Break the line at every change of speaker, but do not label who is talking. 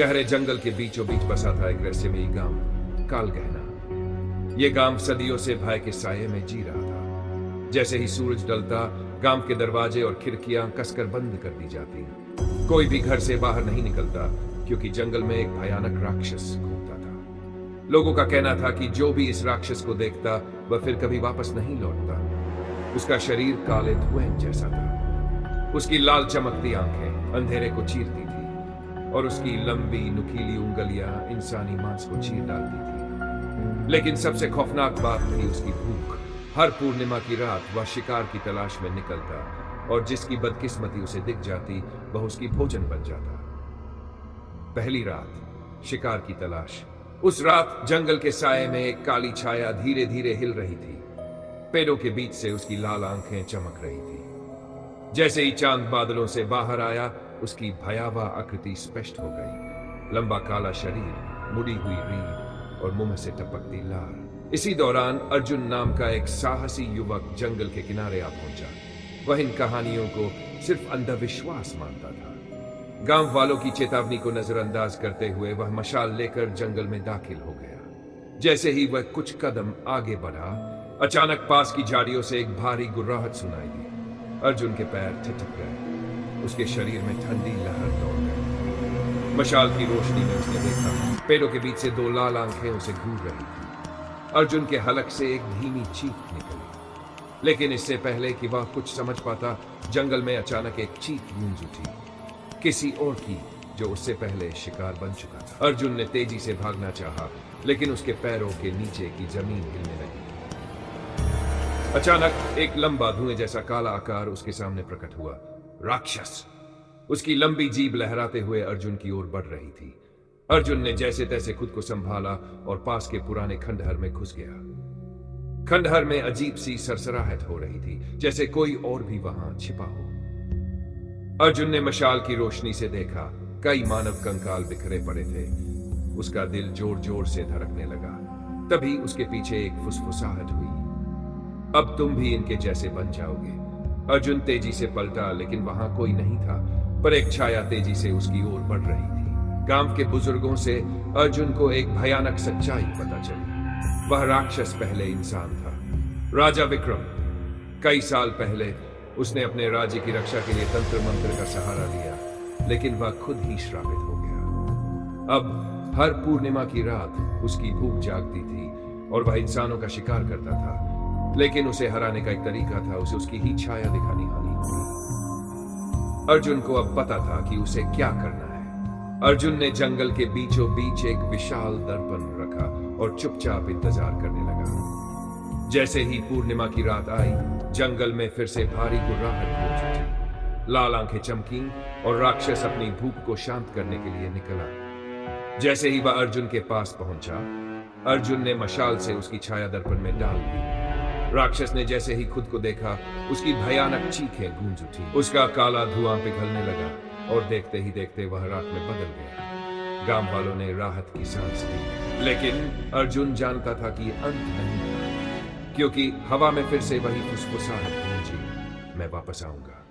गहरे जंगल के बीचों बीच बसा था एक रहस्यमयी गांव, कालगहना। ये गांव सदियों से भय के साये में जी रहा था। जैसे ही सूरज ढलता, गांव के दरवाजे और खिड़कियां कसकर बंद कर दी जाती। कोई भी घर से बाहर नहीं निकलता, क्योंकि जंगल में एक भयानक राक्षस घूमता था। लोगों का कहना था कि जो भी इस राक्षस को देखता, वह फिर कभी वापस नहीं लौटता। उसका शरीर काले धुएं जैसा था। उसकी लाल चमकती आंखें अंधेरे को चीरती थी और उसकी लंबी नुकीली उंगलियां इंसानी मांस को चीर डालती थी। लेकिन सबसे खौफनाक बात थी उसकी भूख। हर पूर्णिमा की रात वह शिकार की तलाश में निकलता, और जिसकी बदकिस्मती उसे दिख जाती, वह उसकी भोजन बन जाता। पहली रात, शिकार की तलाश। उस रात जंगल के साये में एक काली छाया धीरे धीरे हिल रही थी। पेड़ों के बीच से उसकी लाल आंखें चमक रही थी। जैसे ही चांद बादलों से बाहर आया, उसकी भयावह आकृति स्पष्ट हो गई। लंबा काला शरीर, मुड़ी हुई रीढ़ और मुंह से टपकती लार। इसी दौरान अर्जुन नाम का एक साहसी युवक जंगल के किनारे आ पहुंचा। वह इन कहानियों को सिर्फ अंधविश्वास मानता था। गांव वालों की चेतावनी को नजरअंदाज करते हुए वह मशाल लेकर जंगल में दाखिल हो गया। जैसे ही वह कुछ कदम आगे बढ़ा, अचानक पास की झाड़ियों से एक भारी गुर्राहट सुनाई दी। अर्जुन के पैर ठिठक गए। उसके शरीर में ठंडी लहर दौड़ गई। मशाल की रोशनी में उसने देखा, पेड़ों के बीच से दो लाल आंखें उसे घूर रही थी। अर्जुन के हलक से एक धीमी चीख निकली। लेकिन इससे पहले कि वह कुछ समझ पाता, जंगल में अचानक एक चीख गूंज उठी, किसी और की, जो उससे पहले शिकार बन चुका था। अर्जुन ने तेजी से भागना चाहा, लेकिन उसके पैरों के नीचे की जमीन हिलने लगी। अचानक एक लंबा धुएं जैसा काला आकार उसके सामने प्रकट हुआ। राक्षस! उसकी लंबी जीभ लहराते हुए अर्जुन की ओर बढ़ रही थी। अर्जुन ने जैसे तैसे खुद को संभाला और पास के पुराने खंडहर में घुस गया। खंडहर में अजीब सी सरसराहट हो रही थी, जैसे कोई और भी वहां छिपा हो। अर्जुन ने मशाल की रोशनी से देखा, कई मानव कंकाल बिखरे पड़े थे। उसका दिल जोर जोर से धड़कने लगा। तभी उसके पीछे एक फुसफुसाहट हुई, अब तुम भी इनके जैसे बन जाओगे। अर्जुन तेजी से पलटा, लेकिन वहां कोई नहीं था, पर एक छाया तेजी से उसकी ओर बढ़ रही थी। गांव के बुजुर्गों से अर्जुन को एक भयानक सच्चाई पता चली। वह राक्षस पहले इंसान था। राजा विक्रम। कई साल पहले उसने अपने राज्य की रक्षा के लिए तंत्र मंत्र का सहारा लिया, लेकिन वह खुद ही श्रापित हो गया। अब हर पूर्णिमा की रात उसकी भूख जागती थी और वह इंसानों का शिकार करता था। लेकिन उसे हराने का एक तरीका था, उसे उसकी ही छाया दिखानी होगी। अर्जुन को अब पता था कि उसे क्या करना है। अर्जुन ने जंगल के बीचों बीच एक विशाल दर्पण रखा और चुपचाप इंतजार करने लगा। जैसे ही पूर्णिमा की रात आई, जंगल में फिर से भारी गुर्राहट गूंज उठी। लाल आंखें चमकी और राक्षस अपनी भूख को शांत करने के लिए निकला। जैसे ही वह अर्जुन के पास पहुंचा, अर्जुन ने मशाल से उसकी छाया दर्पण में डाल दी। राक्षस ने जैसे ही खुद को देखा, उसकी भयानक चीखें गूंज उठी। उसका काला धुआं पिघलने लगा और देखते ही देखते वह राख में बदल गया। गांव वालों ने राहत की सांस ली, लेकिन अर्जुन जानता था कि अंत नहीं था, क्योंकि हवा में फिर से वही फुसफुसाहट गूंजी, मैं वापस आऊंगा।